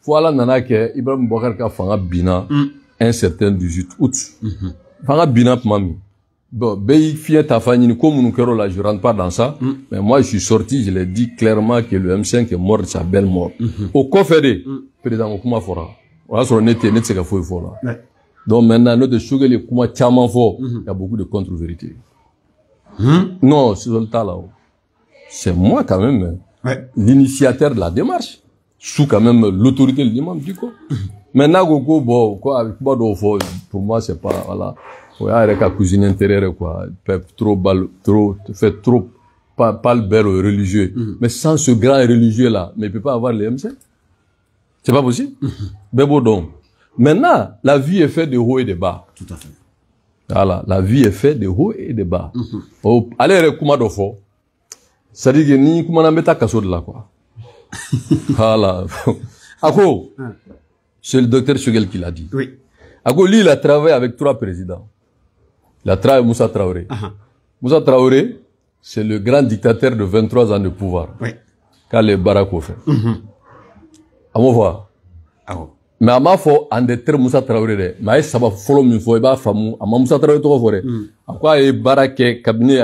Voilà, nana, que Ibrahim Boubacar ka fanga bina, un certain 18 août. Fanga bina, mami. Bon, Bey Fiat ta famille, comme nous querons là, je rentre pas dans ça. Mais moi, je suis sorti, je l'ai dit clairement que le M5 est mort de sa belle mort. Au Kofede, président Okuma Fora. Voilà, sur le net, c'est qu'il faut y faire là. Donc maintenant, notre choc, les Kuma Tchaman fort, il y a beaucoup de contre-vérités. Non, c'est le temps là. C'est moi quand même, l'initiateur de la démarche. Sous quand même l'autorité de l'imam du coup. Maintenant, Gogo, bon, quoi, avec quoi pour moi, c'est pas, voilà. Ouais, avec la cuisine intérieure, quoi. Fait trop, pas le bel religieux. Mais sans ce grand religieux là, mais il peut pas avoir les MC. C'est pas possible. Bébo donc. Maintenant, la vie est faite de haut et de bas. Tout à fait. Voilà. La vie est faite de haut et de bas. Allez, comment d'offre. Ça dit que ni, comment on met ta casse de là, quoi. Voilà. Ako, c'est le docteur Choguel qui l'a dit. Oui. Ako, lui, il a travaillé avec 3 présidents. Il a travaillé avec Moussa Traoré. Moussa Traoré, c'est le grand dictateur de 23 ans de pouvoir. Oui. Quand les Barako fait. À mon voir. Mais à ma foi, en des termes Moussa Traoré, mais ça va follow me for, ba famu, à Moussa Traoré, toi, forêt. À quoi est Baraké, cabinet,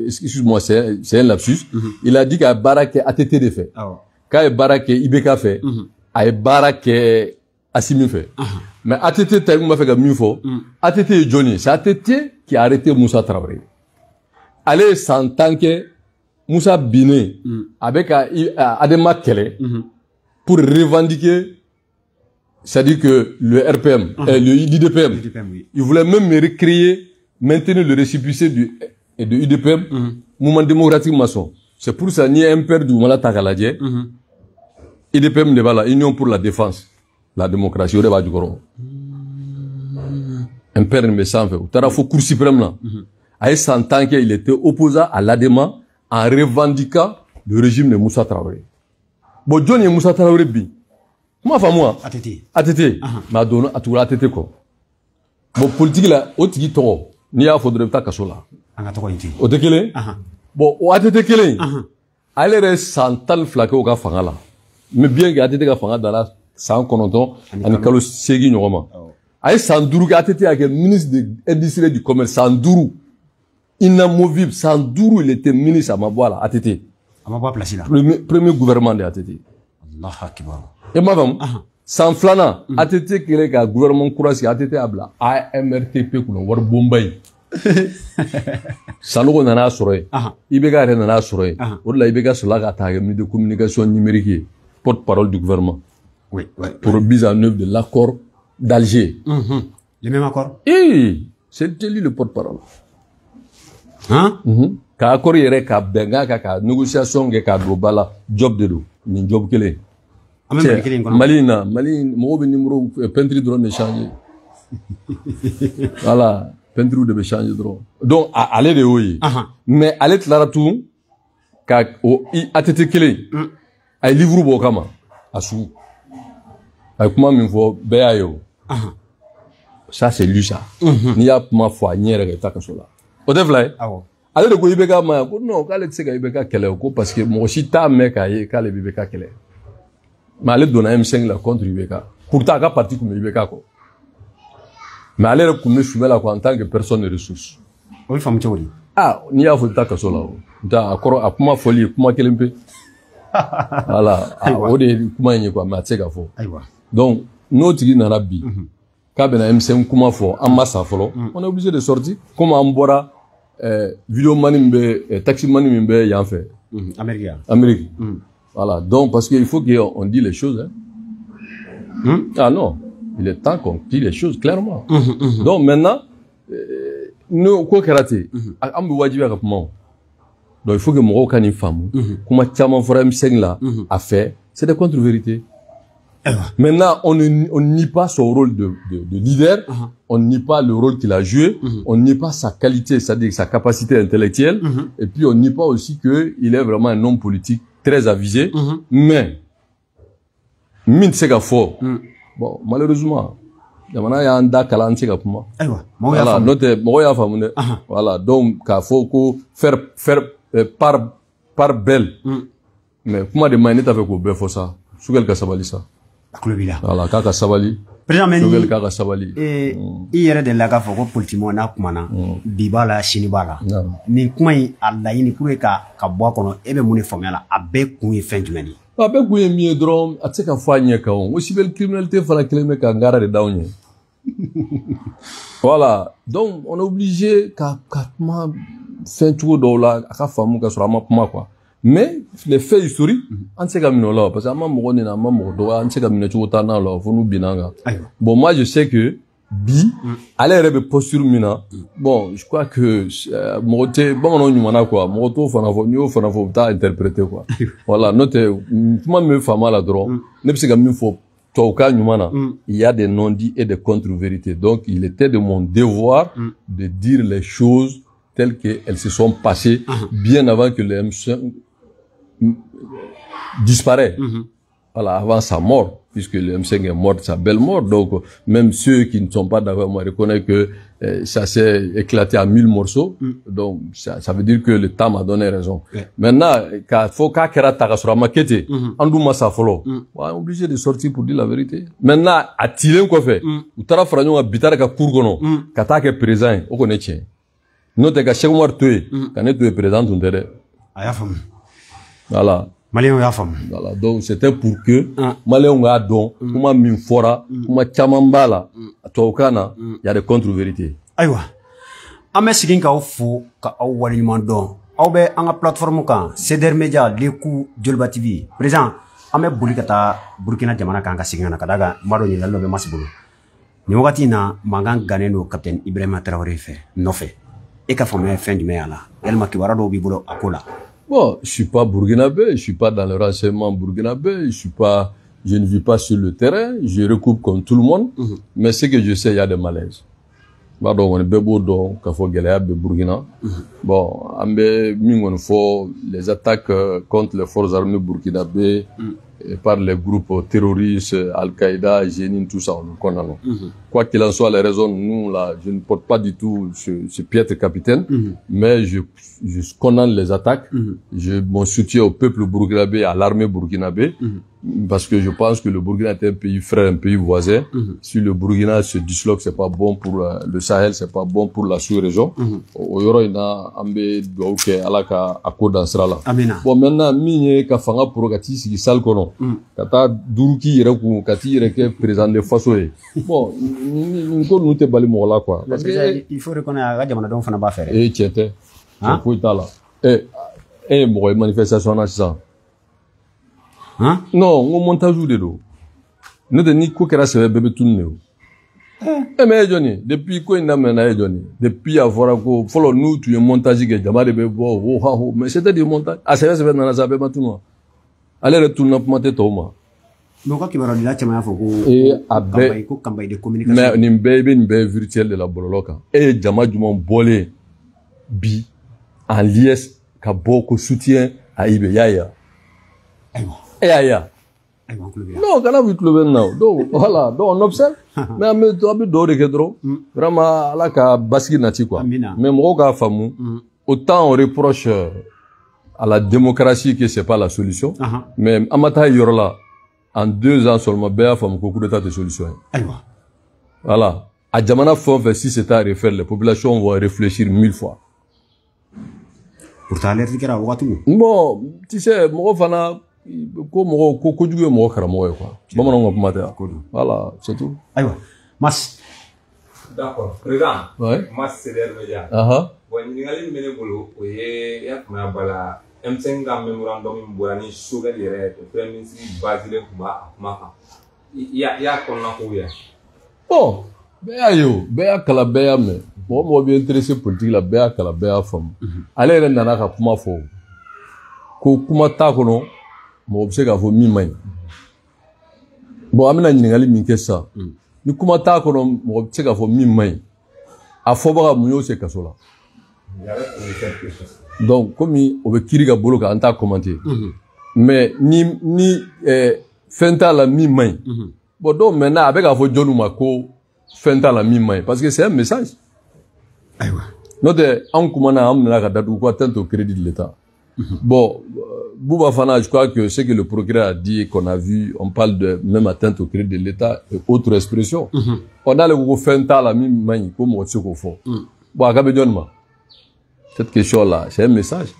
excuse-moi, c'est un lapsus. Il a dit qu'à Baraké, ATT de fait. Quand est Baraké, Ibeka fait, à Baraké, Assimi fait. Mais ATT, t'as m'a fait comme mieux fort. ATT est Johnny. C'est ATT qui a arrêté Moussa Traoré. Allez, sans tant que Moussa Biné, avec Adema Kele, pour revendiquer, c'est-à-dire que le RPM, l'IDPM, il voulait même recréer, maintenir le récépissé de l'IDPM, mouvement démocratique maçon. C'est pour ça, ni un père du Mala Tagaladje, IDPM n'est pas là, Union pour la défense, la démocratie, au débat du Coran. Un père ne me sent fait. T'as faut Cour suprême là. À 100 ans qu'il était opposant à l'ADEMA en revendiquant le régime de Moussa Traoré. Bon, John et Moussa Traoré bi. Moi, enfin, moi. ATT. Ma donné, à tout ATT, quoi. Bon, politique, là, au tigi toro. Ni a faudrait pas qu'à cela. Au tekele. Bon, au ATT kele. Allez, reste santal flaqué au gafanga, là. Mais bien que ATT gafanga dans la, sans connoton, en écalo segui, normalement. Aïe, Sandourou, ATT avec le ministre de l'industrie du commerce, Sandourou. Inamovible, Sandourou, il était ministre à Maboua, là, ATT. À Maboua, placé là. Premier gouvernement de ATT. Allah Akbar. Et ma femme, sans flana, ATT qui est le gouvernement courage, ATT abla, AMRTP qu'on war Bombay. Sanogo nana soroy. Ibega nana soroy. Au-delà Ibega sur la attaque de communication numérique, porte-parole du gouvernement. Oui, oui. Pour mise en œuvre de l'accord d'Alger. Le même accord? Eh, c'était lui le porte-parole. Ka accord yere ka benga ka négociation ka do bala job de do, ni job kele. Malina, mo be numéro peinture drone échanger. Voilà, peinture de changer trop. Donc aller de oui. Mais aller tlara tout ka o atete kele. Ay livre bo kama asu. Ay kuma min fo be ayo. Ça c'est lui ça. Ni ya ma foi nyere ka kasola. O de fly. Ale de ko ibeka ma ko non ka le tsega ibeka kele ko parce que mo shi ta me ka ye ka le ibeka kele. Mais ale donna M5 la contre ibeka. Pourtant ka parti comme ibeka ko. Mais ale re kumme subela ko en tant que personne ressource. O fam chori. Ah, ni ya fo ta kasola. Da akoro akuma folie kuma kelempe. Voilà, o de kuma yin quoi ma tsega fo. Donc notre qui nana bi. Ka bena M5 kuma fo en massa folo. On est obligé de sortir comme en bora vidéo manimbe taxi manimbe yan fait. Amérique. Voilà, donc parce qu'il faut qu'on dise les choses hein. Ah non, il est temps qu'on dise les choses clairement. Donc maintenant nous quoi karaté am bi wajibi rapidement. Donc il faut que mo kan ni femme kuma chama fora M5 là a fait, c'est des contre-vérités. Maintenant, on nie pas son rôle de leader, on nie pas le rôle qu'il a joué, on nie pas sa qualité, c'est-à-dire sa capacité intellectuelle, et puis on nie pas aussi qu'il est vraiment un homme politique très avisé, mais, mine sega fort. Bon, malheureusement, il y a un da kalan sega puma. Voilà, notre, moya famune. Voilà, donc, ka faut faire par belle. Mais, comment de manette avec au bel ça? Sous quel cas ça va ça? Voilà, kaka sabali. Président kaka sabali. I yɛrɛ de la k'a fɔ ko politiquement n'a kumana bi b'a la sini b'a la. Nin kuma in a laɲini pour que ka bɔ a kɔnɔ e bɛ mun de faamuya la a bɛɛ kun ye fɛn jumɛn de ye? A bɛɛ kun ye min ye dɔrɔn a tɛ se ka fɔ a ɲɛ kan o cybercriminalité fana kelen bɛ ka ngara de d'aw ɲɛ. Voilà, donc on est obligé ka kuma fɛn cogo dɔw la a ka faamu ka sɔrɔ a ma kuma quoi. Mais les faits historiques, on sait comme nous là, parce que bon, moi je sais que bi, aller rebe posture mina. Bon, je crois que moté, bon on y mana quoi, moto fana fo ta interpréter quoi. Voilà, note comment me fama la droit. Ne sais comme il faut toka nyumana. Il y a des non-dits et des contre-vérités. Donc il était de mon devoir de dire les choses telles qu'elles se sont passées bien avant que les M5 disparaît. Voilà, avant sa mort, puisque le M5 est mort, sa belle mort. Donc, même ceux qui ne sont pas d'accord, moi, reconnaissent que ça s'est éclaté à 1000 morceaux. Donc, ça veut dire que le temps m'a donné raison. Maintenant, quand faut qu'à Kerata sur la maquette, Andouma sa follow. On est obligé de sortir pour dire la vérité. Maintenant, à tirer quoi fait? Ou t'as fragnon à bitare ka courgono, kata ke présent, on connaît tien. Note ka chaque mois tué, quand tu es présent, on t'aide. Voilà. Malien y'a femme. Voilà. Donc, c'était pour que, Malien y'a don, kuma min fora, kuma chamambala, toukana, y a des contre-vérités. Aïwa. Ame sigin ka ofu, ka aw waliman don. Aw be anga plateforme kan, Seder Media, Leku, Jolba TV. Président, ame boli kata Burkina jamana kan ka sigin na kadaga, maro ni lalo be masbulu. Ni wakati na mangan ganeno Capitaine Ibrahima Traoré fait, no fait. Et ka fome fin du meya la. Elma kiwara do bibolo akola. Bon, je suis pas burkinabé, je suis pas dans le renseignement burkinabé, je ne vis pas sur le terrain, je recoupe comme tout le monde, mais ce que je sais, il y a des malaises. Donc, on est beau donc, quand faut gagner Burkina. Bon, les attaques contre les forces armées burkinabées, par les groupes terroristes, Al-Qaïda, Jénine, tout ça, on connaît. Quoi qu'il en soit, les raisons, nous, là, je ne porte pas du tout ce piètre capitaine, mais je condamne les attaques, mon soutien au peuple burkinabé, à l'armée burkinabé, parce que je pense que le Burkina est un pays frère, un pays voisin. Si le Burkina se disloque, c'est pas bon pour le Sahel, c'est pas bon pour la sous-région. Bon, maintenant, mine ka fanga pour kati sigi sal kono. Kata duruki yere ku kati yere ke président de faso e. Bon, nko nous te bali mo la quoi. Parce que il faut reconnaître que jamana don fana ba faire. Eh tiete. Ko itala. Mo manifestation na ça. Hein? Non, on montage de l'eau. Nous de ni ko kera se bebe tunne o. Mais Johnny, depuis quoi il n'a mené Johnny? Depuis avoir ko follow nous tu es montage que jamana de bebo mais c'était du montage. Ah c'est vrai dans la zabe maintenant. Allez retourner pour monter Thomas. Donc, quand tu vas là, tu m'as fait campagne de communication. Mais ni bébé virtuel de la Bololoka. Et Jama Jumon Bolé, bi, en liesse, ka beaucoup soutien à Ibe Yaya. Et Yaya. Non, quand on veut le donc voilà, donc on observe. Mais on met tout de kedro. Vraiment, là, ka baski nati quoi. Mais moi, ka famou. Autant on reproche à la démocratie que c'est pas la solution. Mais Amata Yorla, en 2 ans seulement, Béa femme beaucoup d'état de solution. Voilà. À Djamana Fon, si c'est à refaire, les populations vont réfléchir 1000 fois. Pour t'alerter, bon, tu sais, moi, fana, voilà, c'est tout. Mas. D'accord. Président. Ouais. Mas c'est l'air média. Bon, il y a une minute pour y a M5 memorandum Mbouani Sugar Direct, Premier ministre Basile Kuba, il y a qu'on a trouvé. Bon, Béa Kalabéa, mais moi, bien intéressé politique, la Béa Kalabéa femme. Allez, Renana Kuma Fo. Kuma Takono, moi, observe à vos mi-mains. Bon, Amina Ningali Minkessa. Ni Kuma Takono, moi, observe à vos mi-mains. A Fobara Mouyo, c'est Kasola. Donc, comme on veut Kiriga Boloka, on t'a commenté. Mais, ni Fenta la mi-main. Bon, donc, maintenant, avec un faux John Mako, Fenta la mi-main. Parce que c'est un message. Notre, en commandant, on a date ou quoi, tant au crédit de l'État. Bon, Bouba Fana, je crois que ce que le procureur a dit, qu'on a vu, on parle de même atteinte au crédit de l'État, et autre expression. On a le gros Fenta la mi-main, comme on sait qu'on fait. Bon, à Gabedionma. Cette question-là, c'est un message.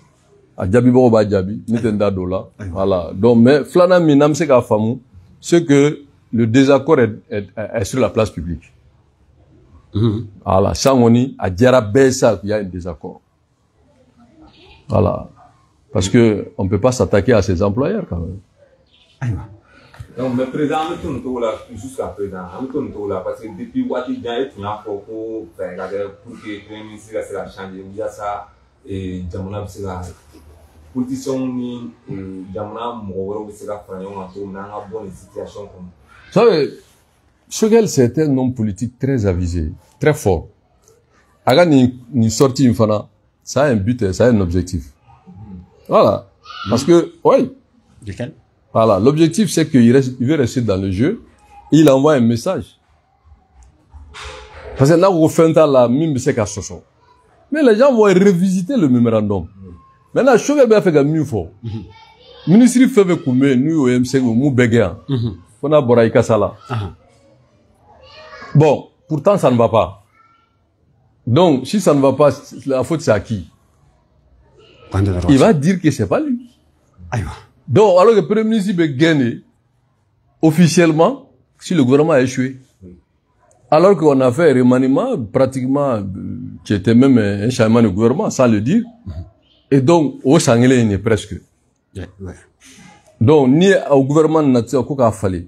A Djabi Boroba Djabi, Nitenda Dola. Voilà. Donc, mais, Flana Minam Seka Famou, c'est que le désaccord est sur la place publique. Voilà. Sangoni, à Djara Bessa, il y a un désaccord. Voilà. Parce que, on peut pas s'attaquer à ses employeurs, quand même. Donc, mais président, on tourne tout là, jusqu'à présent, on tourne tout là, parce que depuis Wati Djaye, tu n'as pas pour que le Premier ministre a changé, il y a ça, et Djamana, c'est la politicien, Djamana, Moro, c'est la France, on a une bonne situation comme. Vous savez, Choguel, c'est un homme politique très avisé, très fort. Aga ni sorti une fana, ça a un but, ça a un objectif. Voilà. Parce que, oui. Voilà. L'objectif, c'est qu'il veut rester dans le jeu. Et il envoie un message. Parce que là, on fait un la mime, c'est qu'à ce mais les gens vont revisiter le mémorandum. Maintenant, Choguel bien fait mieux fort. Ministre fait Koumé, nous, au MC, nous, Béguéan. On a Boraïka Sala. Bon, pourtant, ça ne va pas. Donc, si ça ne va pas, la faute, c'est à qui? Il va dire que c'est pas lui. Donc, alors que le Premier ministre peut gagner officiellement si le gouvernement a échoué. Alors qu'on a fait un remaniement, pratiquement, qui était même un changement de gouvernement, sans le dire. Et donc, au Sanglé, il est presque. Donc, ni au gouvernement national, quoi qu'il fallait.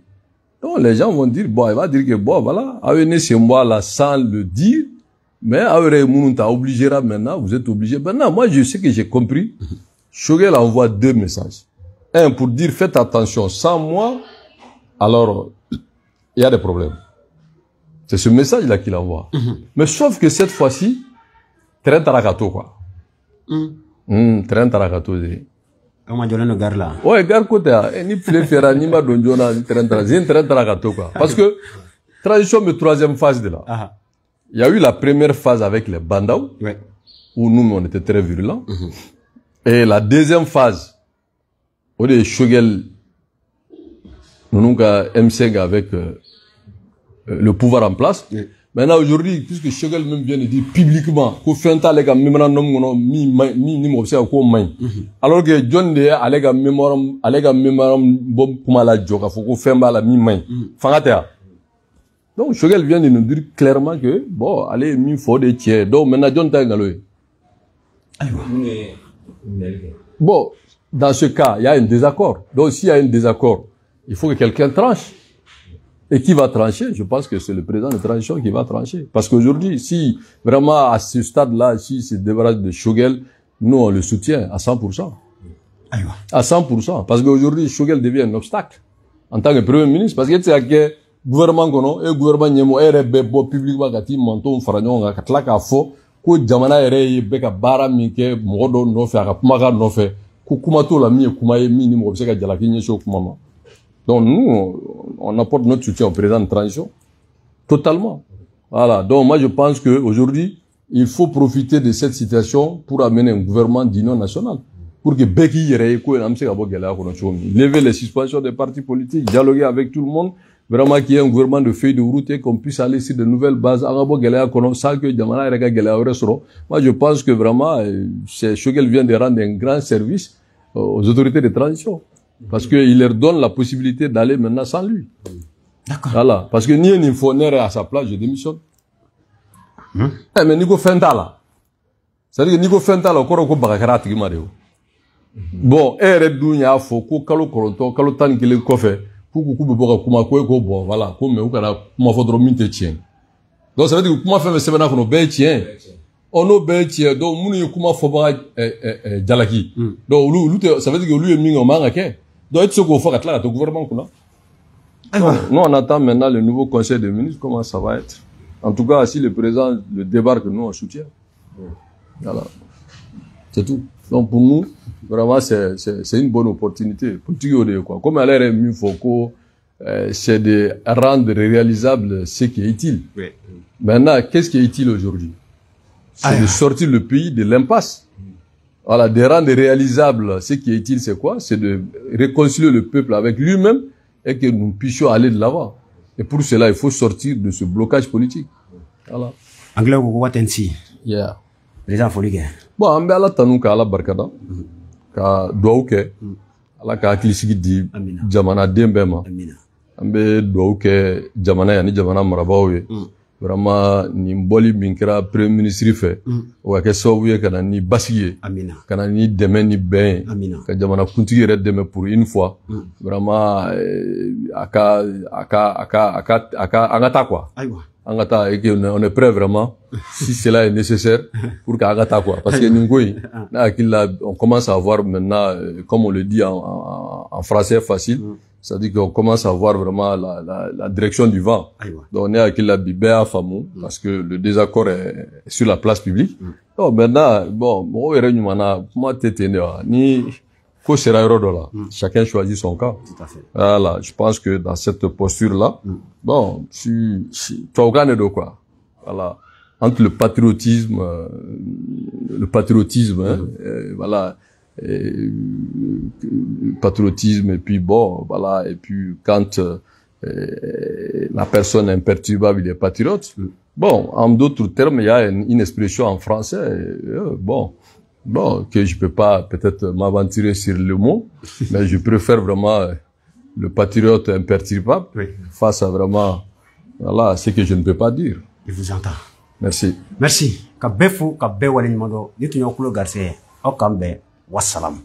Donc, les gens vont dire, bon, il va dire que, bon, voilà, avec ces mois là, sans le dire, mais avec Mounou obligera maintenant, vous êtes obligé. Maintenant, moi, je sais que j'ai compris. Choguel envoie 2 messages. Un, pour dire, faites attention, sans moi, alors, il y a des problèmes. C'est ce message-là qu'il envoie. Mais sauf que cette fois-ci, train tarakato, quoi. Train tarakato, on m'a donné le gars là. Ouais, gars côté, ni plus faire, ni ma donjona, ni train tarakato, quoi. Parce que, transition de 3e phase de là. Il y a eu la première phase avec les Bandaou, où nous, on était très virulents. Et la 2e phase, où les Choguel, nous avons M5 avec le pouvoir en place. Maintenant, aujourd'hui, puisque Choguel même vient de dire publiquement qu'on fait un tas de mémorandum, alors que John Deere, allega mémorandum, bon, pour la joke, faut qu'on fait la mi-main. Fangatea. Donc, Choguel vient de nous dire clairement que, bon, allez, il faut des tiers. Donc, maintenant, John Deere, bon, dans ce cas, il y a un désaccord. Donc, s'il y a un désaccord, il faut que quelqu'un tranche. Et qui va trancher? Je pense que c'est le président de transition qui va trancher. Parce qu'aujourd'hui, si vraiment à ce stade-là, si c'est débarrasse de Choguel, nous on le soutient à 100%. À 100%. Parce qu'aujourd'hui, Choguel devient un obstacle en tant que premier ministre parce que tu sais que gouvernement kono et gouvernement nyemo RBB publiquement kati manto faranyo nga katla ka fo ko jamana ere be ka bara mi ke modo no fe ka kuma ka no fe ko kuma to la mi kuma ye mi ni mo se ka jala ki nyesho kuma ma. Donc nous on apporte notre soutien au président de transition totalement. Voilà, donc moi je pense que aujourd'hui il faut profiter de cette situation pour amener un gouvernement d'union nationale. Pour que Beki yere ko na mse ka bo gela ko no chomi. Lever les suspensions des partis politiques, dialoguer avec tout le monde, vraiment qu'il y ait un gouvernement de feuille de route et qu'on puisse aller sur de nouvelles bases. Angabo gela ko no sa que jamana rega gela resoro. Moi je pense que vraiment c'est Choguel vient de rendre un grand service aux autorités de transition parce que il leur donne la possibilité d'aller maintenant sans lui. D'accord. Voilà, parce que ni un infonere à sa place, je démissionne. Mais Nico Fentala. C'est-à-dire que Nico Fentala ko ko bakara tigi mareo. Bon, dunya fo ko kalo koronto kalo tan kelen kofe ku be boka kuma ko bon voilà ko me ukana kuma fodro minte tien. Donc ça veut dire que kuma fait semena ko no be tien. Ono be tien donc munu kuma fo ba jalaki. Donc lui ça veut dire que lui est mingo manga ke. Donc il faut faire atla to gouvernement kuna. Nous on attend maintenant le nouveau conseil des ministres comment ça va être. En tout cas si le président le débarque nous on soutient. Voilà. C'est tout. Donc pour nous vraiment c'est une bonne opportunité politique quoi. Comme elle est mieux faut c'est de rendre réalisable ce qui est utile. Oui. Maintenant qu'est-ce qui est utile aujourd'hui? C'est de sortir le pays de l'impasse. Voilà, de rendre réalisable ce qui est utile, c'est quoi? C'est de réconcilier le peuple avec lui-même et que nous puissions aller de l'avant. Et pour cela, il faut sortir de ce blocage politique. Voilà. Anglais ou watensi. Yeah. Les gens folique. Bon, on va la tanu ka ala barkada. Ka douke. Ala ka aklisigi di jamana dembema. Amina. Ambe douke jamana yani jamana marabawe. Vraiment ni mboli minkira premier ministre fait. Wa ke sawu kana ni basiye. Amina. Kana ni deme ni ben. Amina. Ka jamana kuntigi yɛrɛ dɛmɛ pour une fois. Vraiment aka angata quoi. Aïwa. Angata et on est prêt vraiment si cela est nécessaire pour qu'angata quoi parce que ningoi on commence à voir maintenant comme on le dit en français facile. C'est-à-dire qu'on commence à voir vraiment la direction du vent. Donc on est avec la bibé famou parce que le désaccord est sur la place publique. Donc maintenant, bon, moi ni ko sera là. Chacun choisit son cas. Tout à fait. Voilà, je pense que dans cette posture-là, bon, tu as gagné de quoi. Voilà, entre le patriotisme, voilà. Patriotisme et puis bon voilà et puis quand la personne imperturbable il est patriote bon en d'autres termes il y a une expression en français bon que je peux pas peut-être m'aventurer sur le mot mais je préfère vraiment le patriote imperturbable face à vraiment voilà ce que je ne peux pas dire. Je vous entends. Merci. Merci. Ka befu ka be wali nyamado ni tunyo kulo garse o kambe wassalam.